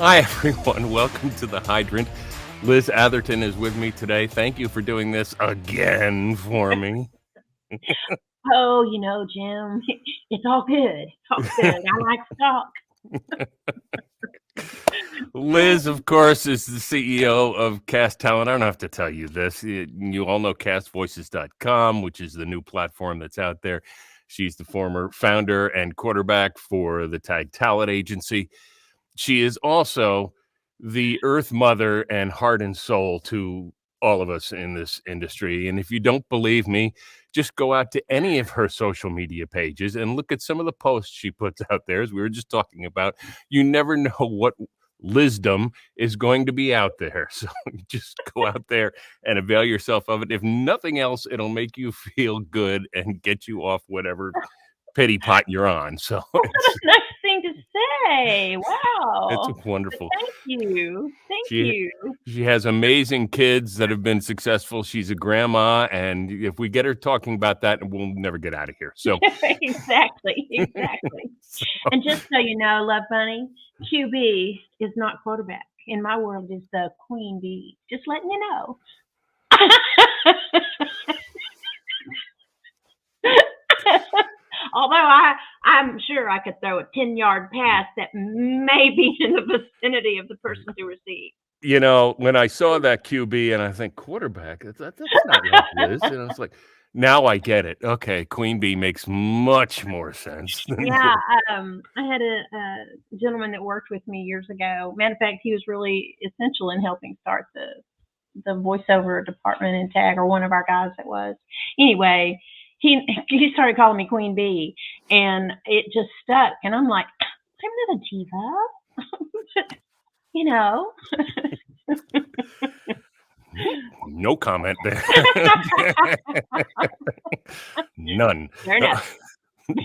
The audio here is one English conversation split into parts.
Hi, everyone. Welcome to the Hydrant. Liz Atherton is with me today. Thank you for doing this again for me. Oh, Jim, it's all good. It's all good. I like to talk. Liz, of course, is the CEO of Cast Talent. I don't have to tell you this. You all know castvoices.com, which is the new platform that's out there. She's the former founder and quarterback for the Tag Talent Agency. She is also the earth mother and heart and soul to all of us in this industry. And if you don't believe me, just go out to any of her social media pages and look at some of the posts she puts out there. As we were just talking about, you never know what Lizdom is going to be out there. So just go out there and avail yourself of it. If nothing else, it'll make you feel good and get you off whatever pity pot you're on. So What a nice thing to say. Wow. It's wonderful. Thank you. Thank you. She has amazing kids that have been successful. She's a grandma, and if we get her talking about that, we'll never get out of here. So Exactly. So, And just so you know, Love Bunny, QB is not quarterback. In my world, is the queen bee. Just letting you know. Although I'm sure I could throw a 10-yard pass that may be in the vicinity of the person to receive. when I saw that QB and I think quarterback, that's not like Liz. And it's like, now I get it. Okay, Queen Bee makes much more sense. Yeah, I had a gentleman that worked with me years ago. Matter of fact, he was really essential in helping start the voiceover department in TAG, or one of our guys that was. Anyway, he started calling me Queen Bee, and it just stuck. And I'm like, I'm not a diva, you know. No comment there. None. Fair enough.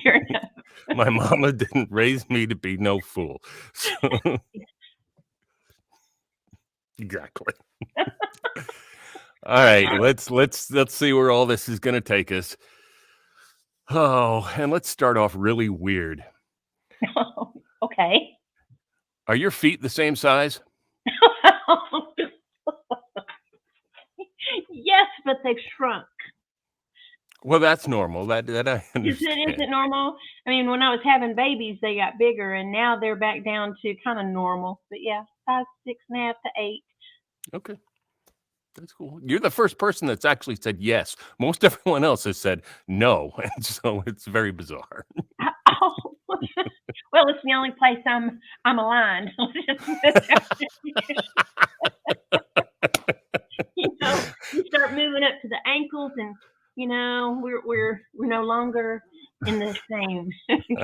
Fair enough. My mama didn't raise me to be no fool. So, exactly. All right, let's see where all this is going to take us. Oh, and let's start off really weird. Okay. Are your feet the same size? Yes, but they've shrunk. Well, that's normal. That I understand. Is it normal? I mean, when I was having babies, they got bigger, and now they're back down to kind of normal. But yeah, size 6.5 to 8. Okay. That's cool. You're the first person that's actually said yes. Most everyone else has said no, and so it's very bizarre. Oh, well, it's the only place I'm aligned. You start moving up to the ankles, and we're no longer in the same.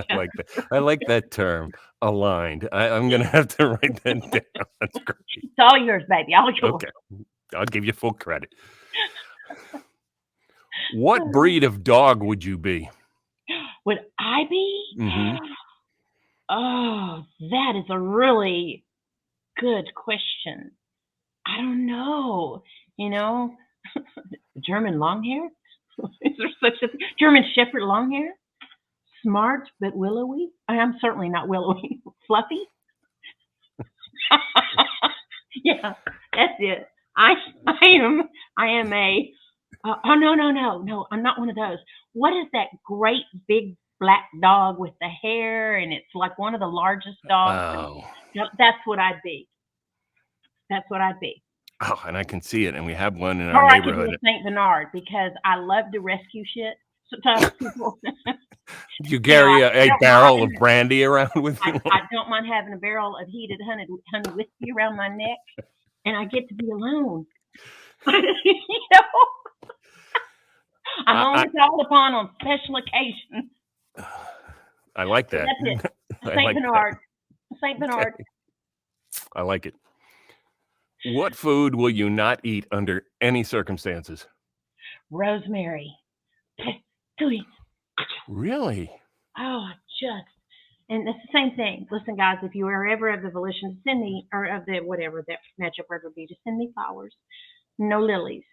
I like that. I like that term, aligned. I'm gonna have to write that down. That's great. It's all yours, baby. All yours. Okay, I'll give you full credit. What breed of dog would you be? Would I be? Mm-hmm. Oh, that is a really good question. I don't know. German Longhair? Is there such a German Shepherd Longhair? Smart but willowy? I am certainly not willowy. Fluffy? Yeah, that's it. I am a. Oh, no! I'm not one of those. What is that great big black dog with the hair, and it's like one of the largest dogs? Oh, That's what I'd be. That's what I'd be. Oh, and I can see it, and we have one in our neighborhood. I could be a Saint Bernard, because I love to rescue shit. Sometimes people. Do you carry a barrel of brandy around with you? I don't mind having a barrel of heated honey whiskey around my neck, and I get to be alone. I'm only called upon on special occasions. I like that. So that's it. Saint Bernard. Saint Bernard. I like it. What food will you not eat under any circumstances? Rosemary. Really? Oh, and it's the same thing. Listen, guys, if you are ever of the volition to send me, or of the whatever that matchup word would be, to send me flowers. No lilies.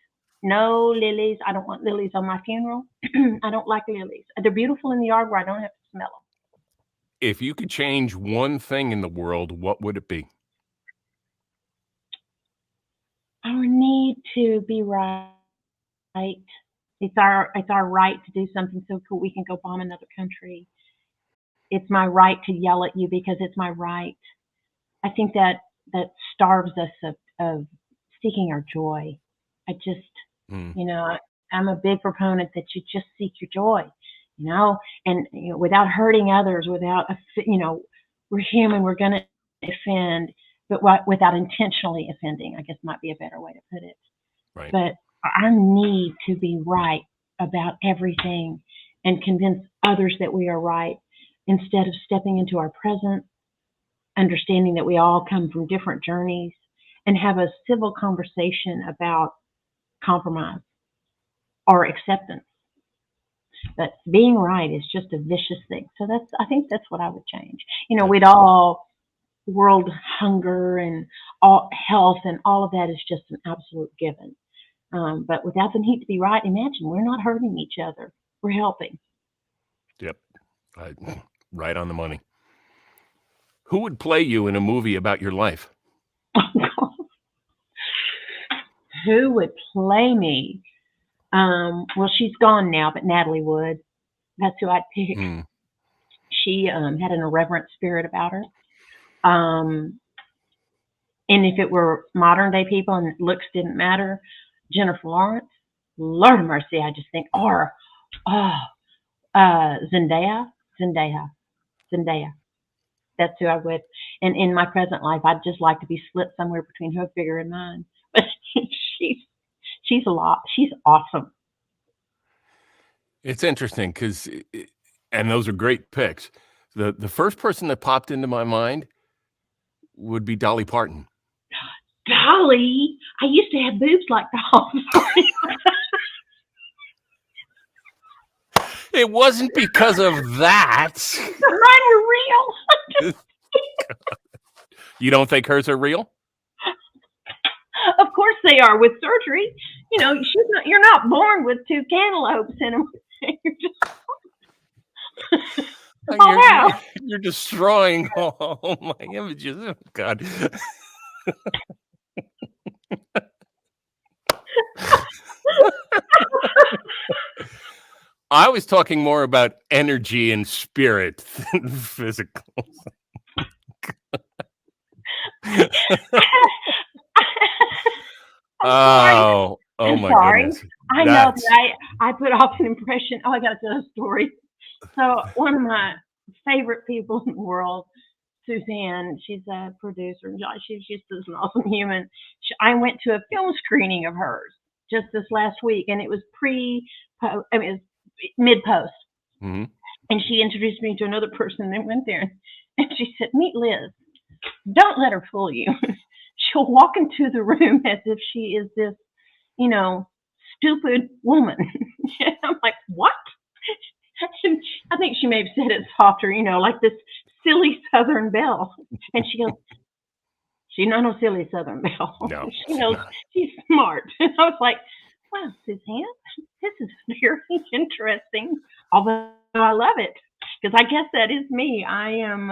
No lilies. I don't want lilies on my funeral. I don't like lilies. They're beautiful in the yard where I don't have to smell them. If you could change one thing in the world, what would it be? need to be right. It's our right to do something so cool we can go bomb another country. It's my right to yell at you because it's my right. I think that starves us of seeking our joy. I just, you know, I'm a big proponent that you just seek your joy, you know, and without hurting others, without, we're human, we're going to offend, but without intentionally offending, I guess might be a better way to put it. Right. But our need to be right about everything and convince others that we are right instead of stepping into our present, understanding that we all come from different journeys, and have a civil conversation about compromise or acceptance. But being right is just a vicious thing. So I think that's what I would change. We'd all world hunger and all health and all of that is just an absolute given. But without the need to be right, imagine we're not hurting each other. We're helping. Yep. Right on the money. Who would play you in a movie about your life? Who would play me? Well, she's gone now, but Natalie would. That's who I'd pick. She had an irreverent spirit about her. And if it were modern day people and looks didn't matter, Jennifer Lawrence, Lord of mercy, I just think, or Zendaya. That's who I would. And in my present life, I'd just like to be split somewhere between her figure and mine. But she's a lot. She's awesome. It's interesting because, and those are great picks. The first person that popped into my mind would be Dolly Parton. Dolly, I used to have boobs like that. It wasn't because of that. Mine were real. You don't think hers are real? Of course they are with surgery. You're not born with two cantaloupes in them. You're destroying all my images. Oh, God. I was talking more about energy and spirit than physical. Oh my goodness. I know that I put off an impression. Oh, I got to tell a story. So one of my favorite people in the world, Suzanne, she's a producer. She's just an awesome human. I went to a film screening of hers just this last week, and it was it was mid-post. Mm-hmm. And she introduced me to another person that went there, and she said, "Meet Liz. Don't let her fool you. She'll walk into the room as if she is this, stupid woman." I'm like, what? I think she may have said it softer, like this silly Southern belle. And she goes, she's not no silly Southern belle. No, she knows she's smart. And I was like, wow, Suzanne, this is very interesting. Although I love it, because I guess that is me. I am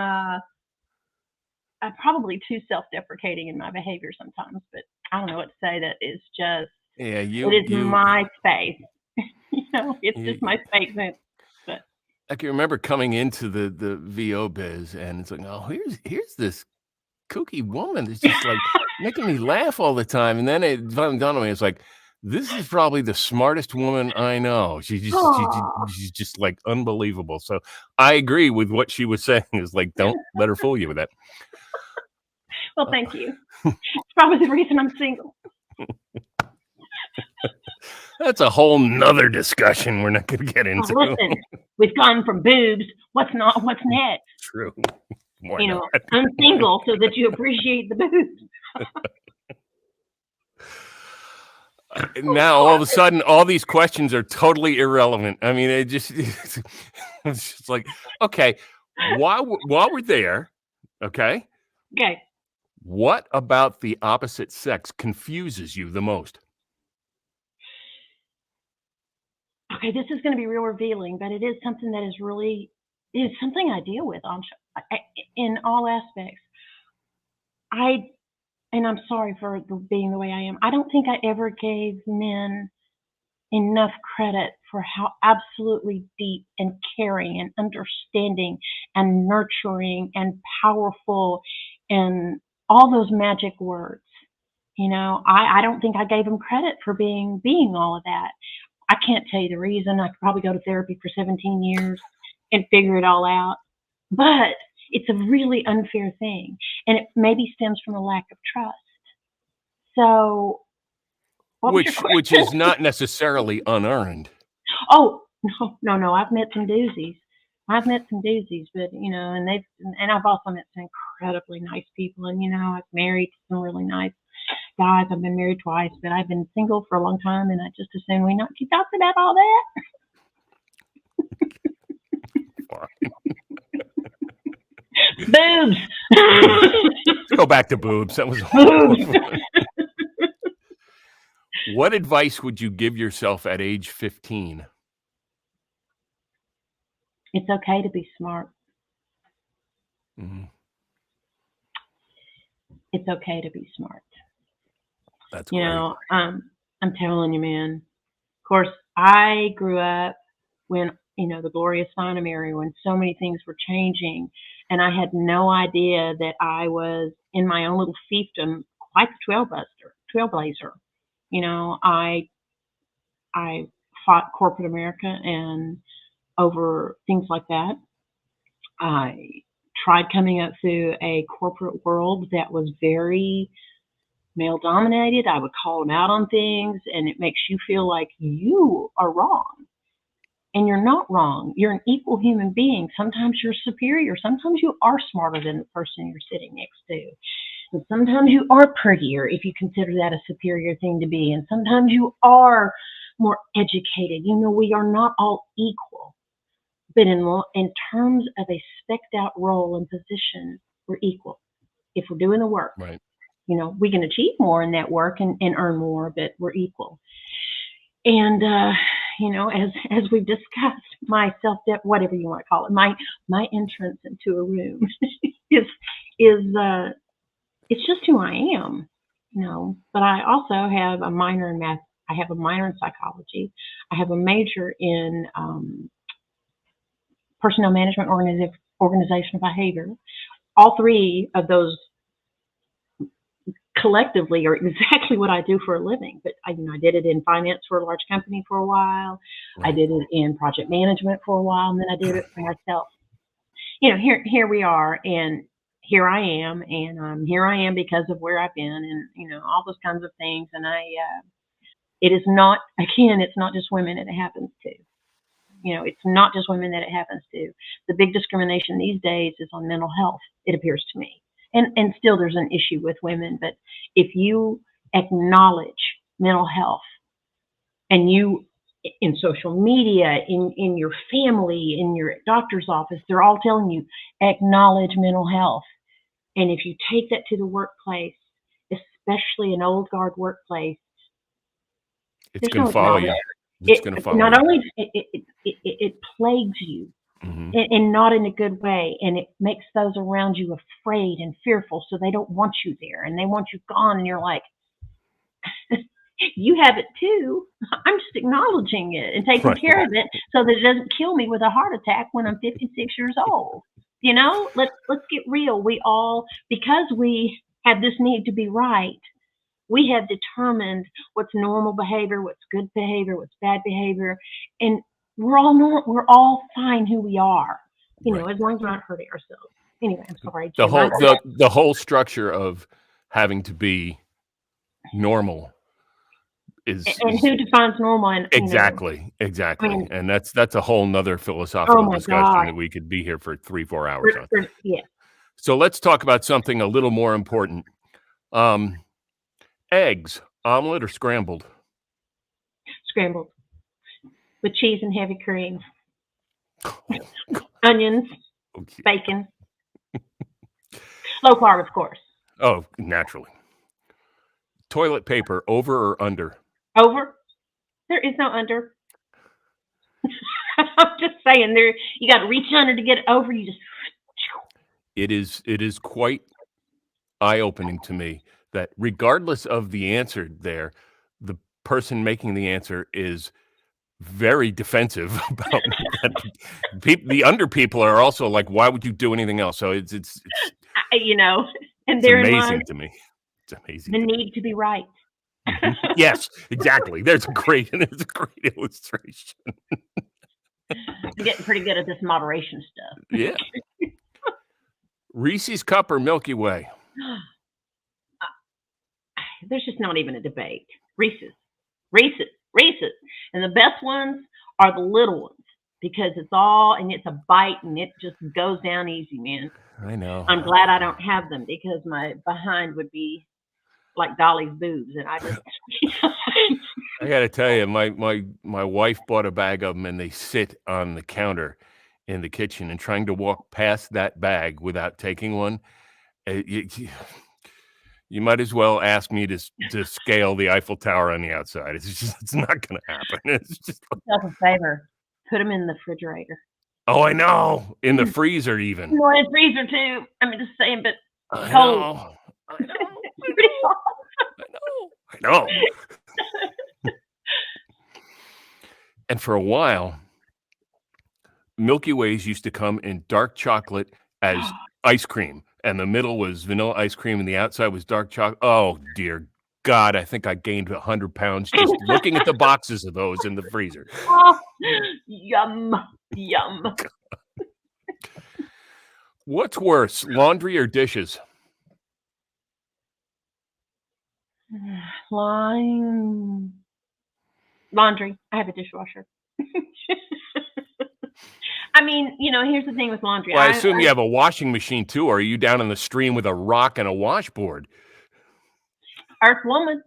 I'm probably too self-deprecating in my behavior sometimes, but I don't know what to say. That is just, it is my space. It's just my space. But I can remember coming into the VO biz, and it's like, oh, here's this kooky woman that's just like making me laugh all the time. And then it finally dawned on me, it's like, this is probably the smartest woman I know. She's just like unbelievable. So I agree with what she was saying. Is like, don't let her fool you with that. Well, thank you. It's probably the reason I'm single. That's a whole nother discussion we're not going to get into. Listen, we've gone from boobs. What's next? True. I'm single so that you appreciate the boobs. Now, all of a sudden, all these questions are totally irrelevant. I mean, it's just like, okay, while we're there, okay? Okay. What about the opposite sex confuses you the most? Okay, this is going to be real revealing, but it is something that is something I deal with in all aspects. I and I'm sorry for being the way I am, I don't think I ever gave men enough credit for how absolutely deep and caring and understanding and nurturing and powerful and all those magic words. I don't think I gave them credit for being all of that. I can't tell you the reason. I could probably go to therapy for 17 years and figure it all out. But it's a really unfair thing. And it maybe stems from a lack of trust. So, what was your Which question? is not necessarily unearned. Oh, no. I've met some doozies. But and I've also met some incredibly nice people. And I've married some really nice guys. I've been married twice, but I've been single for a long time, and I just assume we not keep talking about all that. Boobs. Go back to boobs. That was Boobs. What advice would you give yourself at age 15? It's okay to be smart. Mm-hmm. It's okay to be smart. That's great. I'm telling you, man. Of course, I grew up when the glorious time era, when so many things were changing, and I had no idea that I was in my own little fiefdom quite the trailblazer. I fought corporate America and over things like that. I tried coming up through a corporate world that was very male dominated. I would call them out on things, and it makes you feel like you are wrong. And you're not wrong. You're an equal human being. Sometimes you're superior. Sometimes you are smarter than the person you're sitting next to. And sometimes you are prettier if you consider that a superior thing to be. And sometimes you are more educated. We are not all equal. But in terms of a specced out role and position, we're equal if we're doing the work. Right. We can achieve more in that work and earn more, but we're equal. And as we've discussed, my whatever you want to call it, my entrance into a room is it's just who I am. But I also have a minor in math. I have a minor in psychology. I have a major in personnel management, organizational behavior. All three of those collectively are exactly what I do for a living. But I did it in finance for a large company for a while. Right. I did it in project management for a while, and then I did it for myself. Here we are, and here I am, and here I am because of where I've been, and all those kinds of things. And it is not, again, it's not just women that it happens to. It's not just women that it happens to. The big discrimination these days is on mental health, it appears to me. And still there's an issue with women, but if you acknowledge mental health, and you, in social media, in your family, in your doctor's office, they're all telling you, acknowledge mental health. And if you take that to the workplace, especially an old guard workplace, it's going to follow you. It's going to follow not you. Only it plagues you, mm-hmm. and not in a good way, and it makes those around you afraid and fearful, so they don't want you there, and they want you gone, and you're like, you have it too. I'm just acknowledging it and taking care of it so that it doesn't kill me with a heart attack when I'm 56 years old. Let's get real. We all, because we have this need to be right, we have determined what's normal behavior, what's good behavior, what's bad behavior, and we're all fine who we are. As long as we're not hurting ourselves. Anyway, I'm sorry. The whole structure of having to be normal is who defines normal? And exactly. And that's a whole nother philosophical discussion that we could be here for 3-4 hours on. Yeah. So let's talk about something a little more important. Eggs, omelet or scrambled? Scrambled with cheese and heavy cream, onions, bacon, low carb, of course. Oh, naturally. Toilet paper, over or under? Over. There is no under. I'm just saying, you got to reach under to get over. You just. It is quite eye-opening to me that regardless of the answer there, the person making the answer is very defensive about that. The under people are also like, why would you do anything else? So it's You know, and it's therein amazing lies to me. It's amazing. the need to be right. Yes, exactly. There's a great illustration. I'm getting pretty good at this moderation stuff. Yeah. Reese's Cup or Milky Way? There's just not even a debate. Reese's. And the best ones are the little ones because it's a bite and it just goes down easy, man. I know. I'm glad I don't have them because my behind would be like Dolly's boobs, and I just. I got to tell you, my wife bought a bag of them, and they sit on the counter in the kitchen. And trying to walk past that bag without taking one, you might as well ask me to scale the Eiffel Tower on the outside. It's not going to happen. It's just yourself a favor. Put them in the refrigerator. Oh, I know. In the freezer, even. No, in the freezer too. I'm just saying, but I cold. know. Pretty soft. I know. And for a while, Milky Ways used to come in dark chocolate as ice cream, and the middle was vanilla ice cream, and the outside was dark chocolate. Oh, dear God, I think I gained 100 pounds just looking at the boxes of those in the freezer. Oh, yum. What's worse, laundry or dishes? Laundry. I have a dishwasher. I mean, here's the thing with laundry. Well, I assume you have a washing machine too, or are you down in the stream with a rock and a washboard? Earth woman.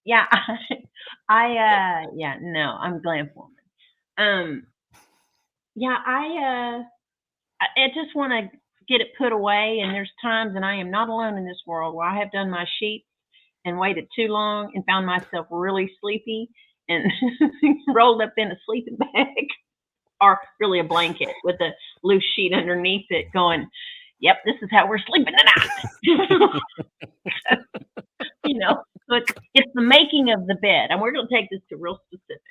Yeah. No, I'm glam woman. Yeah, I just want to get it put away, and there's times, and I am not alone in this world, where I have done my sheets and waited too long and found myself really sleepy and rolled up in a sleeping bag or really a blanket with a loose sheet underneath it going, yep, this is how we're sleeping tonight. But it's the making of the bed, and we're going to take this to real specifics.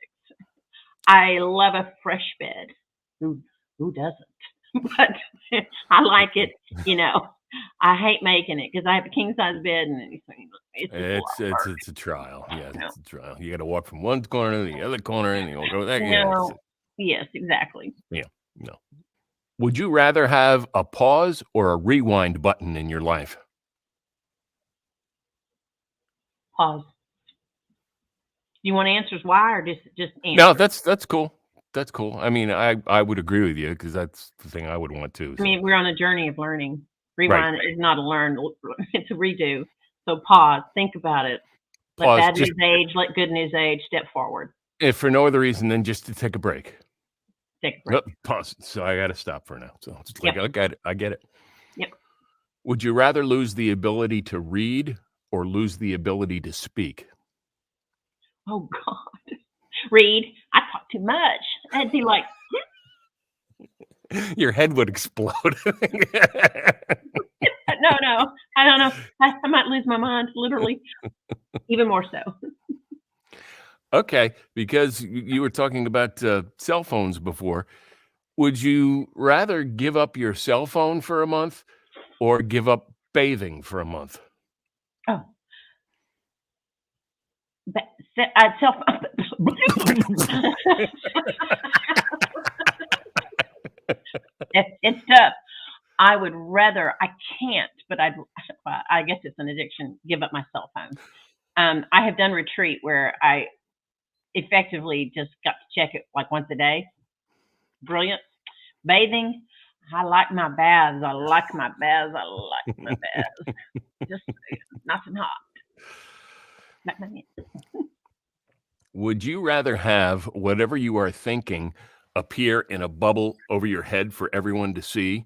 I love a fresh bed. Who doesn't? But I like it. I hate making it because I have a king size bed, and it's a trial. Yeah, it's a trial. You got to walk from one corner to the other corner, and you'll go there. Yes, exactly. Yeah, no. Would you rather have a pause or a rewind button in your life? Pause. Do you want answers why, or just answer? No, that's cool. That's cool. I mean, I would agree with you because that's the thing I would want too. So. I mean, we're on a journey of learning. Rewind is not a learn; it's a redo. So pause. Think about it. Let bad news age. Let good news age. Step forward. If for no other reason than just to take a break. Take a break. Pause. So I got to stop for now. So it's like, I get it. Yep. Would you rather lose the ability to read or lose the ability to speak? Oh God. Read. I talk too much. I'd be like, your head would explode. No, I don't know. I might lose my mind, literally, even more so. Okay, because you were talking about cell phones before. Would you rather give up your cell phone for a month or give up bathing for a month? Oh. It's tough. I would rather, I can't, but I guess it's an addiction, give up my cell phone. I have done retreat where I effectively just got to check it like once a day. Brilliant. Bathing, I like my baths. Just nice and hot. Would you rather have whatever you are thinking appear in a bubble over your head for everyone to see,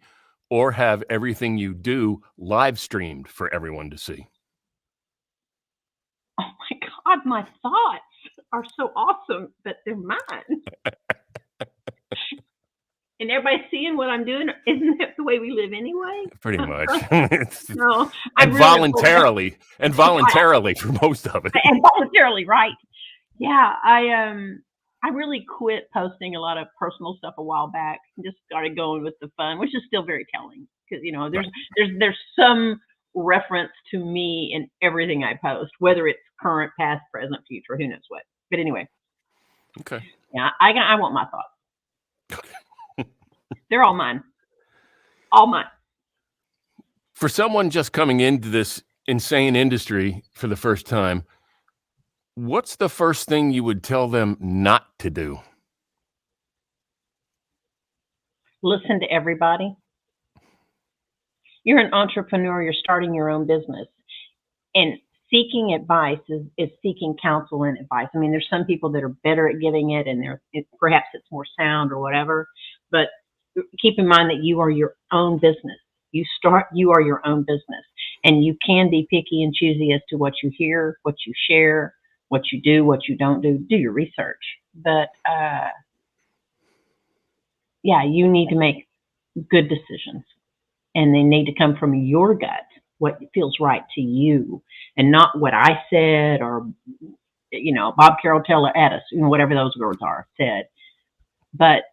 or have everything you do live streamed for everyone to see? Oh my God, my thoughts are so awesome, but they're mine. and everybody's seeing what I'm doing. Isn't that the way we live anyway? Pretty much. No, And voluntarily, and voluntarily for most of it. And voluntarily, right? Yeah, I really quit posting a lot of personal stuff a while back and just started going with the fun, which is still very telling because there's some reference to me in everything I post, whether it's current, past, present, future, who knows what. But anyway, okay. Yeah, I want my thoughts. They're all mine. All mine. For someone just coming into this insane industry for the first time, what's the first thing you would tell them not to do? Listen to everybody. You're an entrepreneur. You're starting your own business. And seeking advice is seeking counsel and advice. I mean, there's some people that are better at giving it, and perhaps it's more sound or whatever. But keep in mind that you are your own business. You are your own business. And you can be picky and choosy as to what you hear, what you share, what you do, what you don't do. Do your research. But, yeah, you need to make good decisions. And they need to come from your gut, what feels right to you, and not what I said or, Bob Carroll, Taylor Addis, whatever those words are, said. But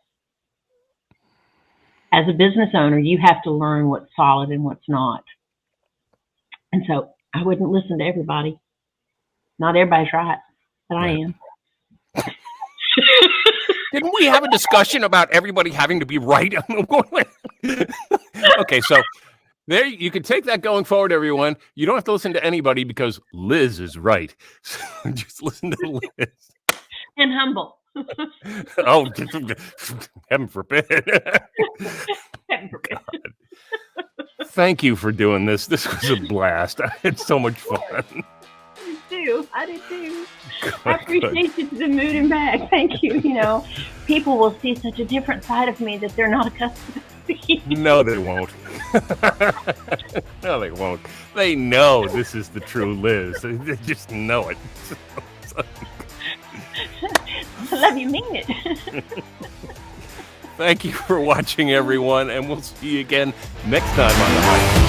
as a business owner, you have to learn what's solid and what's not. And so I wouldn't listen to everybody. Not everybody's right, but I am. Didn't we have a discussion about everybody having to be right? Okay, so there you can take that going forward, everyone. You don't have to listen to anybody because Liz is right. So just listen to Liz. And humble. Oh, heaven forbid. Heaven forbid. God. Thank you for doing this. This was a blast. I had so much fun. I did too. I appreciate you to the mood and back. Thank you. People will see such a different side of me that they're not accustomed to see. No, they won't. No, they won't. They know this is the true Liz. They just know it. I love you, mean it. Thank you for watching, everyone, and we'll see you again next time on The Hype.